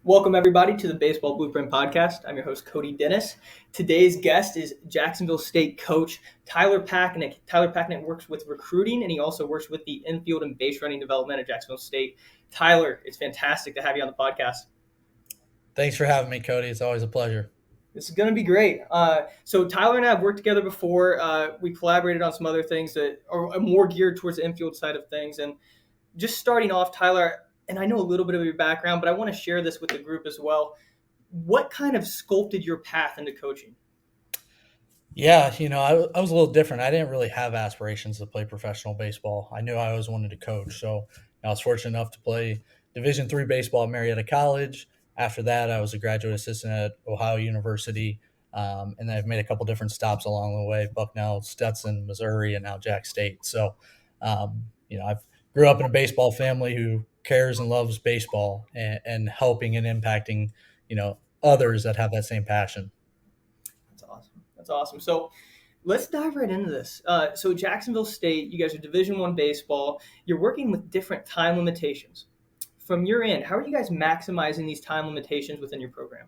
Welcome, everybody, to the Baseball Blueprint Podcast. I'm your host, Cody Dennis. Today's guest is Jacksonville State coach Tyler Packanik. Tyler Packanik works with recruiting, and he also works with the infield and base running development at Jacksonville State. Tyler, it's fantastic to have you on the podcast. Thanks for having me, Cody. It's always a pleasure. This is going to be great. So Tyler and I have worked together before. We collaborated on some other things that are more geared towards the infield side of things. And just starting off, Tyler, and I know a little bit of your background, but I want to share this with the group as well. What kind of sculpted your path into coaching? Yeah, I was a little different. I didn't really have aspirations to play professional baseball. I knew I always wanted to coach. So I was fortunate enough to play Division III baseball at Marietta College. After that, I was a graduate assistant at Ohio University. And then I've made a couple different stops along the way, Bucknell, Stetson, Missouri, and now Jack State. So, I've grew up in a baseball family who cares and loves baseball and helping and impacting, others that have that same passion. That's awesome. That's awesome. So let's dive right into this. So Jacksonville State, you guys are Division I baseball. You're working with different time limitations. From your end, how are you guys maximizing these time limitations within your program?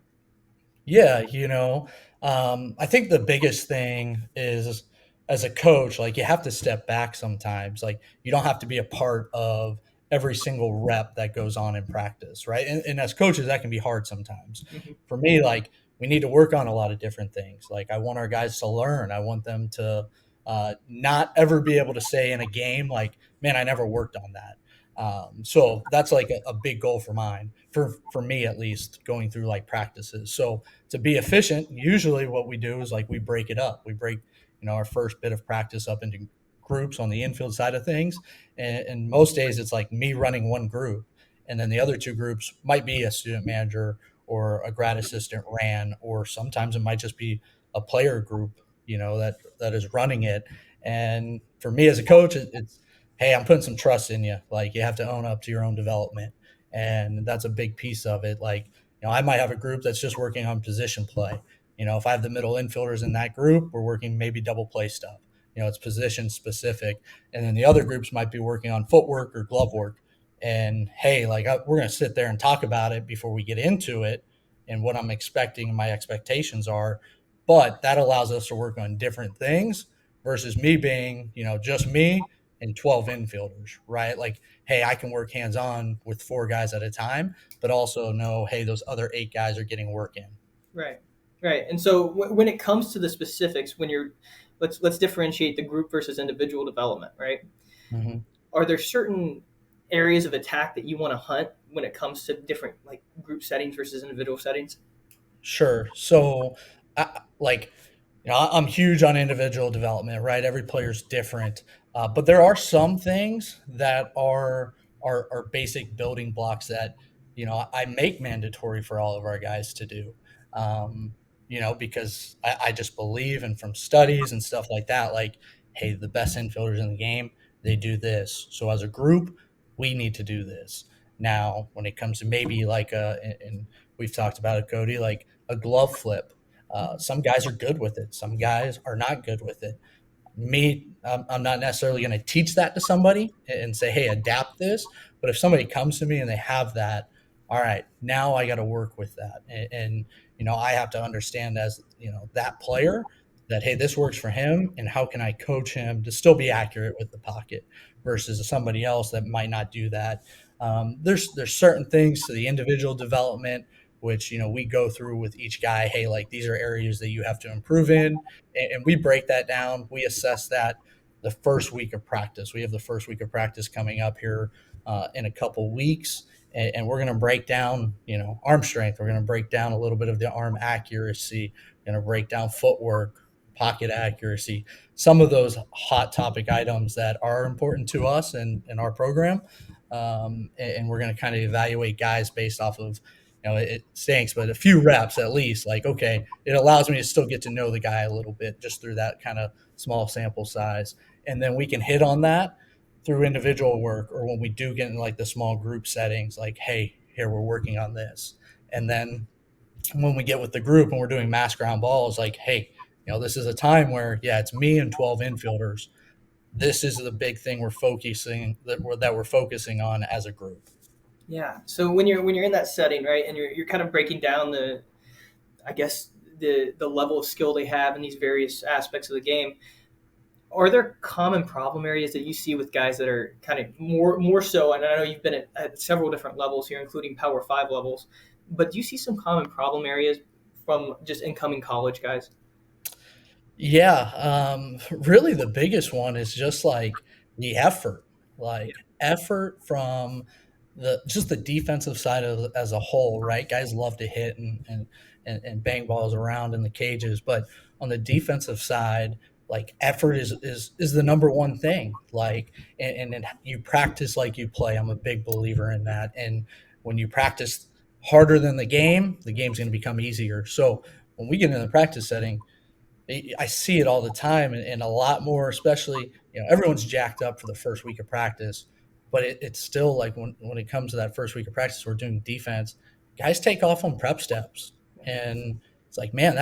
Yeah, I think the biggest thing is as a coach, like you have to step back sometimes. Like you don't have to be a part of every single rep that goes on in practice, right? And as coaches, that can be hard sometimes. Mhm. For me, like we need to work on a lot of different things. Like I want our guys to learn. I want them to not ever be able to say in a game, like, man, I never worked on that. So that's like a big goal for mine, for me at least, going through like practices. So to be efficient, usually what we do is like we break it up. We break, our first bit of practice up into groups on the infield side of things. And most days it's like me running one group. And then the other two groups might be a student manager or a grad assistant ran, or sometimes it might just be a player group, that is running it. And for me as a coach, it's, hey, I'm putting some trust in you. Like you have to own up to your own development. And that's a big piece of it. Like, I might have a group that's just working on position play. If I have the middle infielders in that group, we're working maybe double play stuff. It's position specific. And then the other groups might be working on footwork or glove work. And hey, we're going to sit there and talk about it before we get into it and what I'm expecting and my expectations are. But that allows us to work on different things versus me being, just me and 12 infielders, right? Like, hey, I can work hands on with 4 guys at a time, but also know, hey, those other 8 guys are getting work in. Right, right. And so when it comes to the specifics, when you're let's differentiate the group versus individual development, right? Mm-hmm. Are there certain areas of attack that you want to hunt when it comes to different like group settings versus individual settings? Sure. So, like, I'm huge on individual development, right? Every player's different, but there are some things that are basic building blocks that I make mandatory for all of our guys to do. Because I just believe, and from studies and stuff like that, like, hey, the best infielders in the game, they do this. So as a group, we need to do this. Now, when it comes to maybe like and we've talked about it, Cody, like a glove flip. Some guys are good with it. Some guys are not good with it. Me, I'm not necessarily going to teach that to somebody and say, hey, adapt this. But if somebody comes to me and they have that, all right, now I got to work with that. And I have to understand as, that player that, hey, this works for him. And how can I coach him to still be accurate with the pocket versus somebody else that might not do that? There's certain things to the individual development which we go through with each guy. Hey, like these are areas that you have to improve in, and we break that down. We assess that the first week of practice. We have the first week of practice coming up here in a couple weeks, and we're going to break down arm strength. We're going to break down a little bit of the arm accuracy. We're going to break down footwork, pocket accuracy, some of those hot topic items that are important to us in our program. And we're going to kind of evaluate guys based off of it stinks, but a few reps at least, like, okay, it allows me to still get to know the guy a little bit just through that kind of small sample size. And then we can hit on that through individual work, or when we do get in like the small group settings, like, hey, here, we're working on this. And then when we get with the group and we're doing mass ground balls, like, hey, this is a time where, yeah, it's me and 12 infielders. This is the big thing we're focusing on as a group. Yeah. So when you're in that setting, right, and you're kind of breaking down the, I guess, the level of skill they have in these various aspects of the game, are there common problem areas that you see with guys that are kind of more so? And I know you've been at several different levels here, including Power Five levels, but do you see some common problem areas from just incoming college guys? Yeah, really the biggest one is just like the effort, Yeah. like effort from the just the defensive side of as a whole, right? Guys love to hit and bang balls around in the cages, but on the defensive side, like effort is the number one thing. Like, and you practice like you play. I'm a big believer in that. And when you practice harder than the game's going to become easier. So when we get in the practice setting, I see it all the time, and a lot more, especially, everyone's jacked up for the first week of practice, but it's still like when it comes to that first week of practice, we're doing defense, guys take off on prep steps. And it's like, man,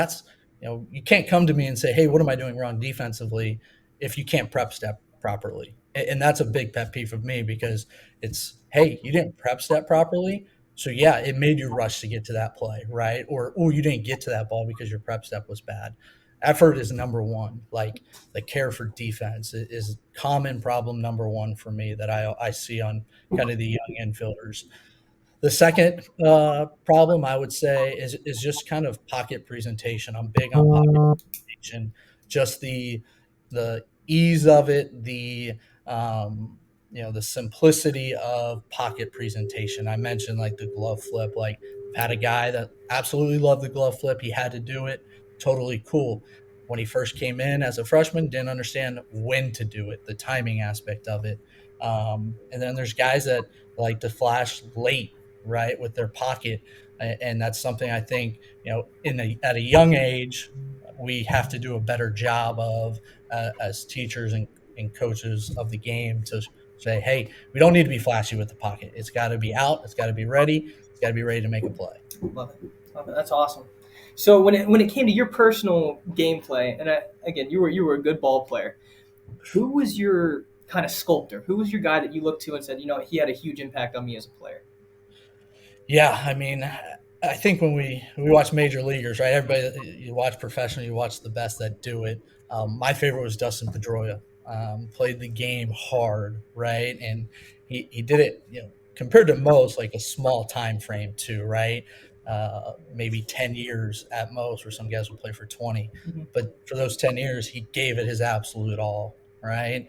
you can't come to me and say, hey, what am I doing wrong defensively if you can't prep step properly? And that's a big pet peeve of me because it's, hey, you didn't prep step properly. So yeah, it made you rush to get to that play, right? Or, oh, you didn't get to that ball because your prep step was bad. Effort is number one. Like the care for defense is common problem number one for me that I see on kind of the young infielders. The second problem I would say is just kind of pocket presentation. I'm big on pocket presentation, just the ease of it, um, the simplicity of pocket presentation. I mentioned like the glove flip. Like I've had a guy that absolutely loved the glove flip. He had to do it. Totally cool. When he first came in as a freshman, didn't understand when to do it, the timing aspect of it. And then there's guys that like to flash late, right, with their pocket. And that's something I think, at a young age, we have to do a better job of as teachers and coaches of the game to say, hey, we don't need to be flashy with the pocket. It's got to be out. It's got to be ready. It's got to be ready to make a play. Love it. Love it. That's awesome. So when it came to your personal gameplay, and again, you were a good ball player. Who was your kind of sculptor? Who was your guy that you looked to and said, he had a huge impact on me as a player? Yeah, I mean, I think when we watch major leaguers, right? Everybody, you watch professional, you watch the best that do it. My favorite was Dustin Pedroia. Played the game hard, right? And he did it, compared to most, like a small time frame too, right? Maybe 10 years at most, where some guys will play for 20. Mhm. But for those 10 years, he gave it his absolute all, right?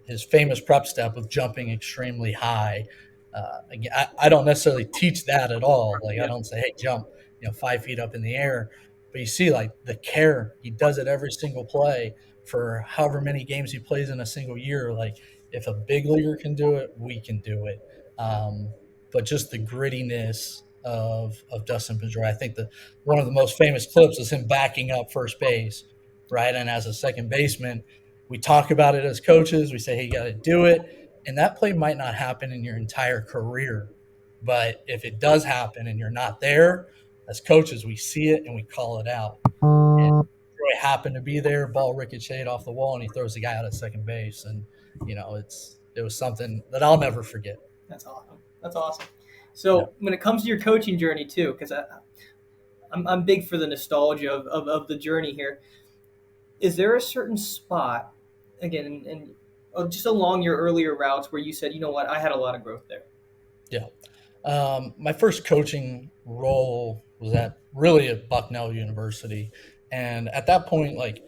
His famous prep step of jumping extremely high. Again, I don't necessarily teach that at all. Like I Yeah. don't say, hey, jump, 5 feet up in the air. But you see, like the care, he does it every single play for however many games he plays in a single year. Like if a big leaguer can do it, we can do it. Um, but just the grittiness of Dustin Pedroia, I think one of the most famous clips is him backing up first base, right? And as a second baseman, we talk about it as coaches. We say, hey, you got to do it, and that play might not happen in your entire career. But if it does happen and you're not there, as coaches, we see it and we call it out. And Troy happened to be there, ball ricocheted off the wall, and he throws the guy out at second base. And, it was something that I'll never forget. That's awesome. That's awesome. Yeah. So when it comes to your coaching journey too, because I'm big for the nostalgia of the journey here. Is there a certain spot, again, and just along your earlier routes where you said, what, I had a lot of growth there? Yeah. My first coaching role was at Bucknell University. And at that point, like,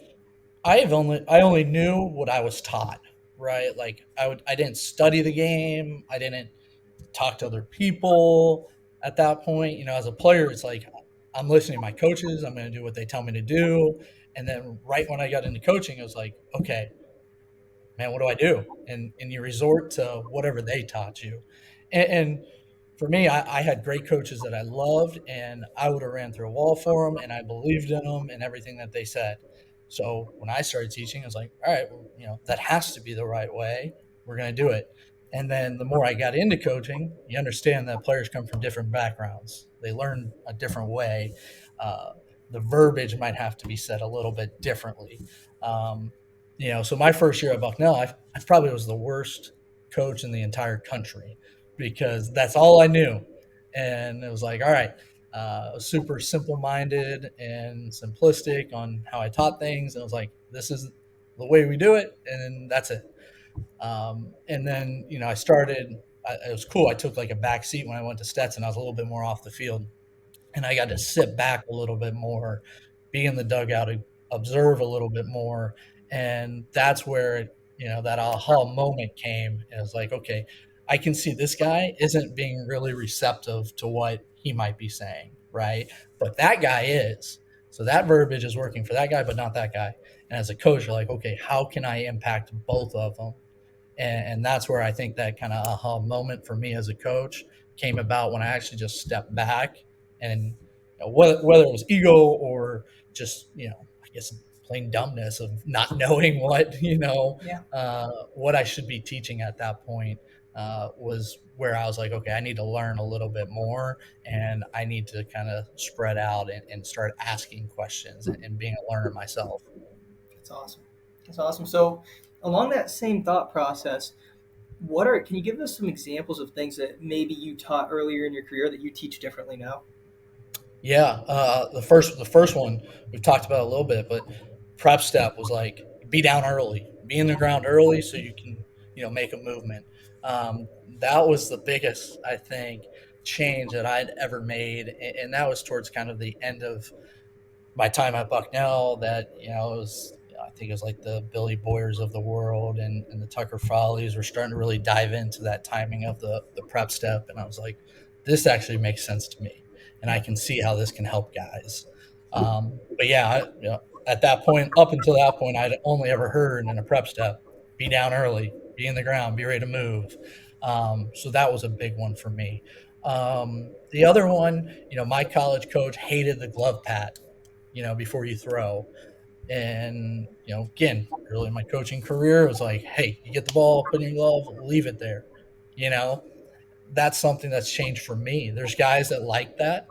I only knew what I was taught, right? Like I didn't study the game. I didn't talk to other people at that point. As a player, it's like I'm listening to my coaches. I'm going to do what they tell me to do. And then right when I got into coaching, it was like, okay, man, what do I do? And you resort to whatever they taught you. And for me, I had great coaches that I loved, and I would have ran through a wall for them, and I believed in them and everything that they said. So when I started teaching, I was like, all right, well, that has to be the right way. We're going to do it. And then the more I got into coaching, you understand that players come from different backgrounds. They learn a different way. Uh, the verbiage might have to be said a little bit differently. Um, so my first year at Bucknell, I probably was the worst coach in the entire country. because that's all I knew. And it was like, all right, super simple minded and simplistic on how I taught things. And it was like, this is the way we do it, and that's it. And then, I started, it was cool. I took like a back seat when I went to Stetson. I was a little bit more off the field, and I got to sit back a little bit more, be in the dugout, observe a little bit more, and that's where that aha moment came. And it was like, okay, I can see this guy isn't being really receptive to what he might be saying, right? But that guy is. So that verbiage is working for that guy, but not that guy. And as a coach, you're like, okay, how can I impact both of them? And that's where I think that kind of aha moment for me as a coach came about when I actually just stepped back and whether it was ego or just I guess plain dumbness of not knowing Yeah. what I should be teaching at that point was where I was like, okay, I need to learn a little bit more, and I need to kind of spread out and start asking questions and being a learner myself. That's awesome. That's awesome. So, along that same thought process, can you give us some examples of things that maybe you taught earlier in your career that you teach differently now? Yeah, the first one we've talked about a little bit, but prep step was like be down early, be in the ground early, so you can make a movement. That was the biggest, I think, change that I'd ever made, and that was towards kind of the end of my time at Bucknell. That it was, I think it was like the Billy Boyers of the world and the Tucker Follies were starting to really dive into that timing of the prep step, and I was like, this actually makes sense to me, and I Yeah. can see how this can help guys. But yeah, at that point, up until that point, I'd only ever heard in a prep step, be down early, be in the ground, be ready to move. So that was a big one for me. The other one, my college coach hated the glove pat, before you throw. And, again, early in my coaching career, it was like, hey, you get the ball, put in your glove, leave it there. You know, that's something that's changed for me. There's guys that like that.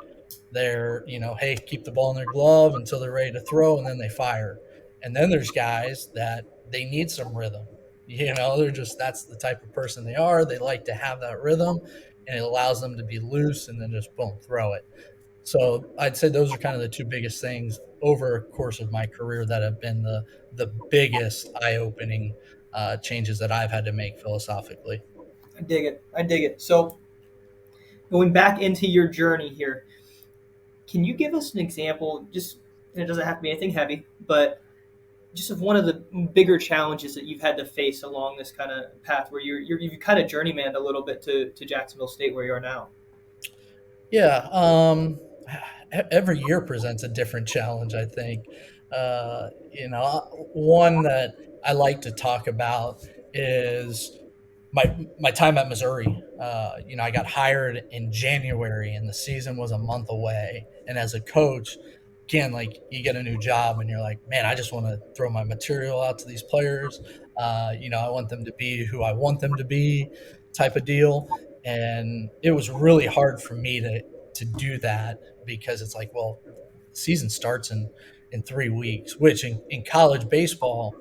They're, hey, keep the ball in their glove until they're ready to throw and then they fire. And then there's guys that they need some rhythm. They're just, that's the type of person they are. They like to have that rhythm, and it allows them to be loose and then just boom, throw it. So I'd say those are kind of the two biggest things over a course of my career that have been the biggest eye opening changes that I've had to make philosophically. I dig it. I dig it. So, going back into your journey here, can you give us an example? Just, and it doesn't have to be anything heavy, but just of one of the bigger challenges that you've had to face along this kind of path where you've kind of journeymaned a little bit to Jacksonville State where you are now. Yeah, every year presents a different challenge, I think. One that I like to talk about is my time at Missouri. I got hired in January, and the season was a month away. And as a coach, again, like you get a new job, and you're like, man, I just want to throw my material out to these players. I want them to be who I want them to be, type of deal. And it was really hard for me to do that because it's like, well, the season starts in 3 weeks, which in college baseball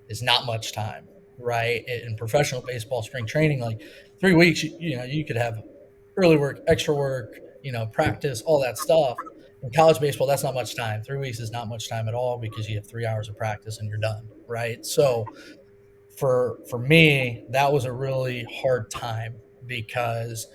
is not much time, right? In professional baseball, spring training, like 3 weeks, you could have early work, extra work, practice, all that stuff. In college baseball, that's not much time. 3 weeks is not much time at all because you have 3 hours of practice and you're done, right? So for me, that was a really hard time because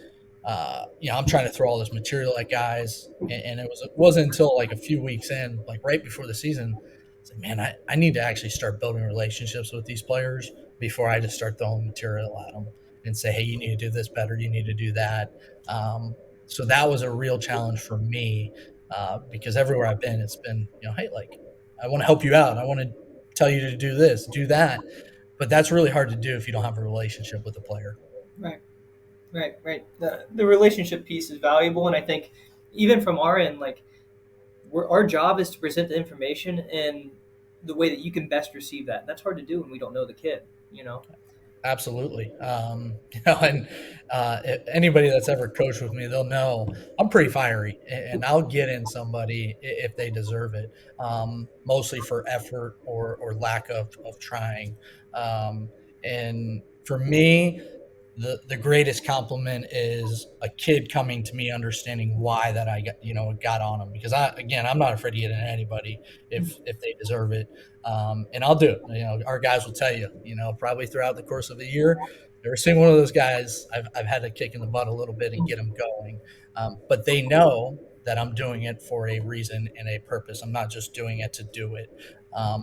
I'm trying to throw all this material at guys, and it wasn't until like a few weeks in, like right before the season, it's like, man, I need to actually start building relationships with these players before I just start throwing material at them and say, hey, you need to do this better, you need to do that. Um, so that was a real challenge for me because everywhere I've been, it's been, hey, like I want to help you out, I want to tell you to do this, do that, but that's really hard to do if you don't have a relationship with the player. Right, right, right. The relationship piece is valuable, and I think even from our end, like our job is to present the information in the way that you can best receive that. And that's hard to do when we don't know the kid. You know. Absolutely. And anybody that's ever coached with me, they'll know I'm pretty fiery, and I'll get in somebody if they deserve it, mostly for effort or lack of trying. And for me, the greatest compliment is a kid coming to me understanding why that I got got on them, because I'm not afraid to get in anybody if they deserve it, and I'll do it. Our guys will tell you, probably throughout the course of the year. Every single one of those guys, I've had to kick in the butt a little bit and get them going, but they know that I'm doing it for a reason and a purpose. I'm not just doing it to do it.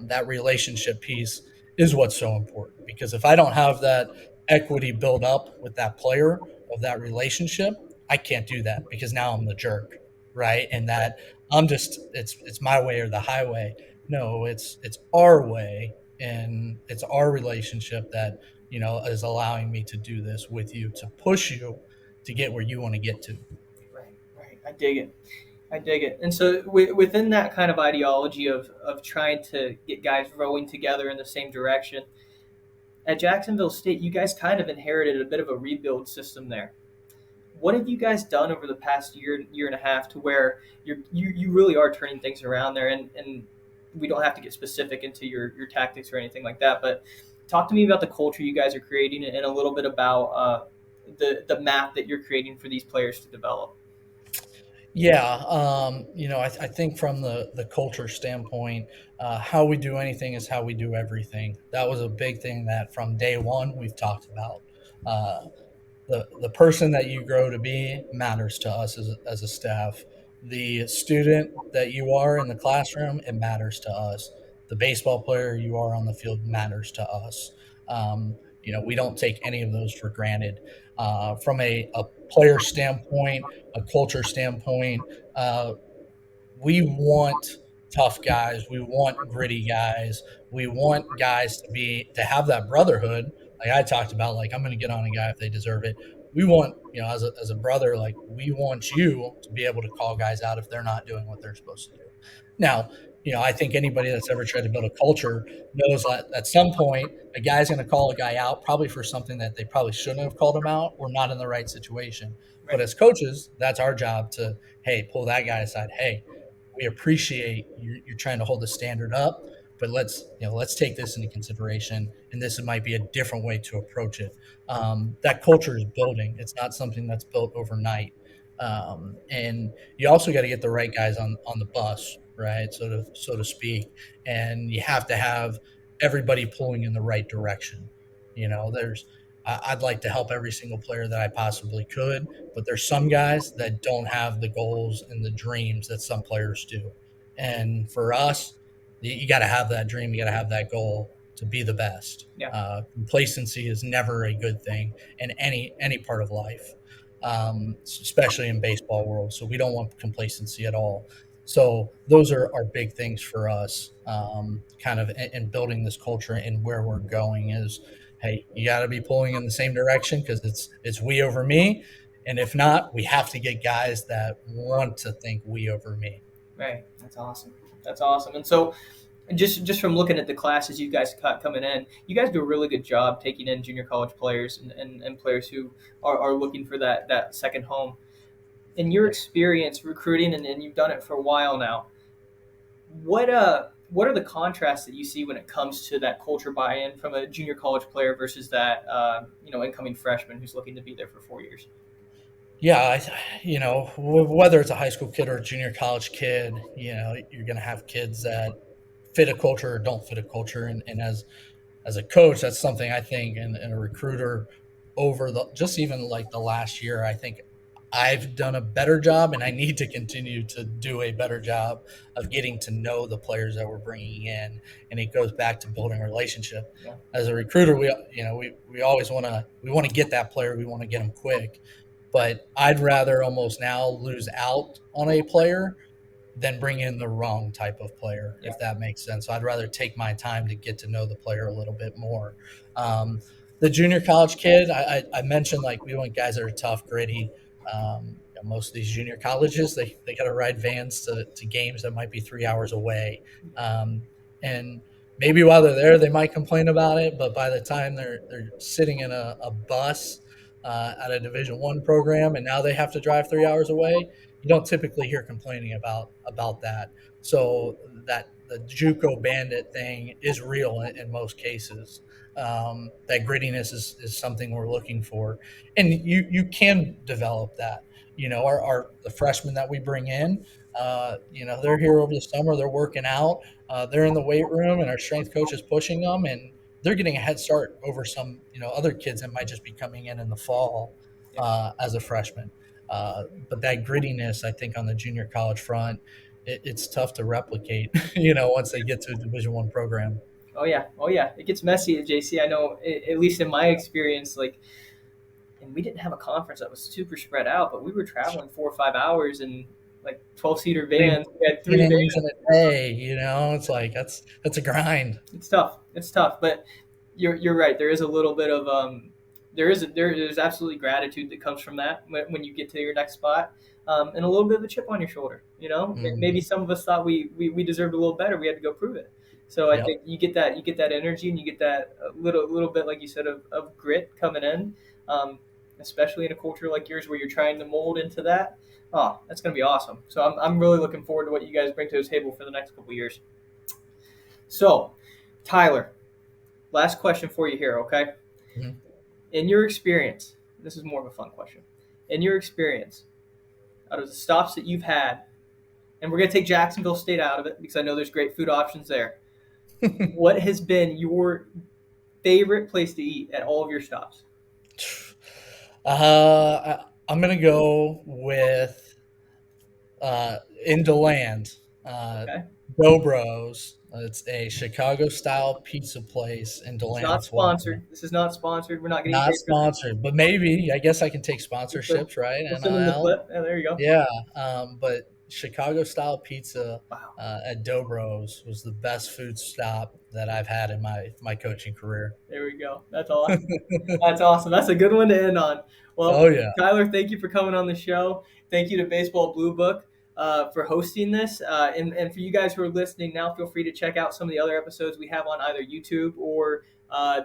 That relationship piece is what's so important, because if I don't have that equity build up with that player of that relationship, I can't do that, because now I'm the jerk, right? And that I'm just it's my way or the highway. No, it's our way, and it's our relationship that is allowing me to do this with you, to push you to get where you want to get to. Right, right. I dig it. I dig it. And so within that kind of ideology of trying to get guys rowing together in the same direction, at Jacksonville State, you guys kind of inherited a bit of a rebuild system there. What have you guys done over the past year and a half to where you really are turning things around there? And we don't have to get specific into your tactics or anything like that, but talk to me about the culture you guys are creating and a little bit about the map that you're creating for these players to develop. Yeah, I think from the culture standpoint, how we do anything is how we do everything. That was a big thing that from day one we've talked about. Uh, the person that you grow to be matters to us as a staff. The student that you are in the classroom, it matters to us. The baseball player you are on the field matters to us. We don't take any of those for granted. From a player standpoint, a culture standpoint, uh, we want tough guys. We want gritty guys. We want guys to have that brotherhood. Like I talked about, like I'm going to get on a guy if they deserve it. We want, as a brother, like we want you to be able to call guys out if they're not doing what they're supposed to do. Now, I think anybody that's ever tried to build a culture knows that at some point a guy's going to call a guy out, probably for something that they probably shouldn't have called him out, or not in the right situation. But Right. as coaches, that's our job to, hey, pull that guy aside. Hey, we appreciate you're trying to hold the standard up, but let's take this into consideration, and this might be a different way to approach it. That culture is building. It's not something that's built overnight, and you also got to get the right guys on the bus, right, so to speak, and you have to have everybody pulling in the right direction. There's I'd like to help every single player that I possibly could, but there's some guys that don't have the goals and the dreams that some players do. And for us, you got to have that dream, you got to have that goal to be the best. Yeah. Complacency is never a good thing in any part of life, especially in baseball world. So we don't want complacency at all. So those are big things for us, kind of in building this culture and where we're going is, hey, you got to be pulling in the same direction, because it's we over me, and if not, we have to get guys that want to think we over me. Right. That's awesome. That's awesome. And so just from looking at the classes you guys got coming in, you guys do a really good job taking in junior college players and players who are looking for that second home. In your experience recruiting, and you've done it for a while now, what are the contrasts that you see when it comes to that culture buy-in from a junior college player versus that incoming freshman who's looking to be there for 4 years? Yeah, whether it's a high school kid or a junior college kid, you're going to have kids that fit a culture or don't fit a culture, and as a coach, that's something I think, and a recruiter, over the just even like the last year, I think I've done a better job, and I need to continue to do a better job of getting to know the players that we're bringing in. And it goes back to building a relationship. Yeah. As a recruiter, we always want to get that player, we want to get them quick, but I'd rather almost now lose out on a player than bring in the wrong type of player, Yeah. if that makes sense. So I'd rather take my time to get to know the player a little bit more. The junior college kid, I mentioned, like, we want guys that are tough, gritty. Most of these junior colleges, they got to ride vans to games that might be 3 hours away. Um, and maybe while they're there, they might complain about it, but by the time they're sitting in a bus at a Division I program, and now they have to drive 3 hours away, you don't typically hear complaining about that. So the JUCO bandit thing is real in most cases. That grittiness is something we're looking for, and you can develop that. Our the freshmen that we bring in, they're here over the summer. They're working out. They're in the weight room, and our strength coach is pushing them, and they're getting a head start over some other kids that might just be coming in the fall Yeah. as a freshman. But that grittiness, I think, on the junior college front, it's tough to replicate. Once they get to a Division One program. Oh yeah, oh yeah. It gets messy at JC. I know, at least in my experience, like, and we didn't have a conference that was super spread out, but we were traveling 4 or 5 hours in like 12-seater Three vans. We had three innings in vans. a day. It's like that's a grind. It's tough. It's tough, but you're right. There is a little bit of there's absolutely gratitude that comes from that when you get to your next spot, and a little bit of a chip on your shoulder. Mm-hmm. Maybe some of us thought we deserved a little better. We had to go prove it. So I Yep. think you get that energy, and you get that little bit, like you said, of grit coming in, especially in a culture like yours where you're trying to mold into that. Oh, that's going to be awesome. So I'm really looking forward to what you guys bring to the table for the next couple of years. So, Tyler, last question for you here, okay? Mhm. In your experience, this is more of a fun question. In your experience, out of the stops that you've had, and we're going to take Jacksonville State out of it because I know there's great food options there. What has been your favorite place to eat at all of your stops? I'm gonna go with in DeLand, uh, Okay, Dobros. It's a Chicago style pizza place in it's DeLand, not Florida. sponsored. This is not sponsored. We're not getting Not paid for this. sponsored, but maybe. I guess I can take We could. sponsorships, right? We'll send them the NIL. clip. Yeah, there you go. Yeah, but Chicago style pizza Wow, at Dobros was the best food stop that I've had in my coaching career. there we go. That's awesome. That's awesome. That's a good one to end on. Well, Oh yeah, Tyler, thank you for coming on the show. Thank you to Baseball Blue Book for hosting this. And for you guys who are listening now, feel free to check out some of the other episodes we have on either YouTube or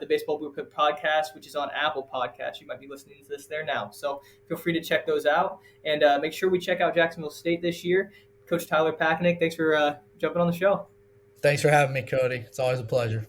the Baseball Blue Book podcast, which is on Apple Podcasts. You might be listening to this there now. So feel free to check those out. And make sure we check out Jacksonville State this year. Coach Tyler Packanik, thanks for jumping on the show. thanks for having me, Cody. It's always a pleasure.